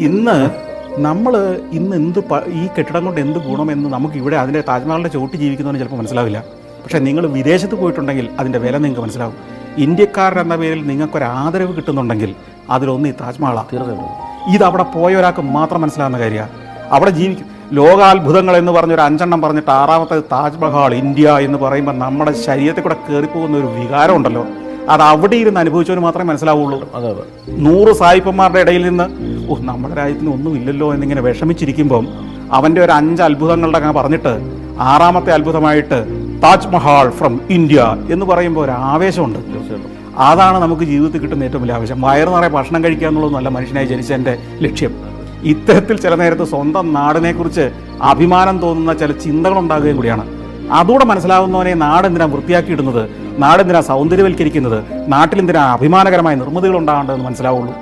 ഇന്ന് നമ്മൾ ഈ കെട്ടിടം കൊണ്ട് എന്ത് ഗുണമെന്ന് നമുക്ക് ഇവിടെ അതിൻ്റെ താജ്മഹലിൻ്റെ ചോട്ടി ജീവിക്കുന്നവന് ചിലപ്പോൾ മനസ്സിലാവില്ല. പക്ഷേ നിങ്ങൾ വിദേശത്ത് പോയിട്ടുണ്ടെങ്കിൽ അതിൻ്റെ വില നിങ്ങൾക്ക് മനസ്സിലാവും. ഇന്ത്യക്കാരെന്ന പേരിൽ നിങ്ങൾക്കൊരു ആദരവ് കിട്ടുന്നുണ്ടെങ്കിൽ അതിലൊന്ന് ഈ താജ്മഹലാണ്. തീർച്ചയായിട്ടും ഇതവിടെ പോയ ഒരാൾക്ക് മാത്രം മനസ്സിലാവുന്ന കാര്യമാണ്. അവിടെ ജീവിക്കും. ലോകാത്ഭുതങ്ങൾ എന്ന് പറഞ്ഞൊരു 5 പറഞ്ഞിട്ട് 6ാമത്തെ താജ്മഹൽ ഇന്ത്യ എന്ന് പറയുമ്പോൾ നമ്മുടെ ശരീരത്തിൽ കൂടെ കയറിപ്പോകുന്ന ഒരു വികാരം ഉണ്ടല്ലോ, അത് അവിടെ ഇരുന്ന് അനുഭവിച്ചവന് മാത്രമേ മനസ്സിലാവുള്ളൂ. 100 സായിപ്പന്മാരുടെ ഇടയിൽ നിന്ന് നമ്മുടെ രാജ്യത്തിന് ഒന്നുമില്ലല്ലോ എന്നിങ്ങനെ വിഷമിച്ചിരിക്കുമ്പം അവൻ്റെ ഒരു 5 അത്ഭുതങ്ങളുടെ അങ്ങനെ പറഞ്ഞിട്ട് 6ാമത്തെ അത്ഭുതമായിട്ട് താജ്മഹൽ ഫ്രം ഇന്ത്യ എന്ന് പറയുമ്പോൾ ഒരു ആവേശമുണ്ട്. അതാണ് നമുക്ക് ജീവിതത്തിൽ കിട്ടുന്ന ഏറ്റവും വലിയ ആവേശം. വയറ് നിറയെ ഭക്ഷണം കഴിക്കുക എന്നുള്ളതൊന്നുമല്ല മനുഷ്യനായി ജനിച്ചതിൻ്റെ ലക്ഷ്യം. ഇത്തരത്തിൽ ചില നേരത്ത് സ്വന്തം നാടിനെക്കുറിച്ച് അഭിമാനം തോന്നുന്ന ചില ചിന്തകളുണ്ടാകുകയും കൂടിയാണ്. അതുകൂടെ മനസ്സിലാവുന്നവനെ നാടെന്തിനാ വൃത്തിയാക്കിയിടുന്നത്, നാടെന്തിനാ സൗന്ദര്യവൽക്കരിക്കുന്നത്, നാട്ടിലെന്തിനാ അഭിമാനകരമായ നിർമ്മിതികൾ ഉണ്ടാകേണ്ടതെന്ന് മനസ്സിലാവുള്ളൂ.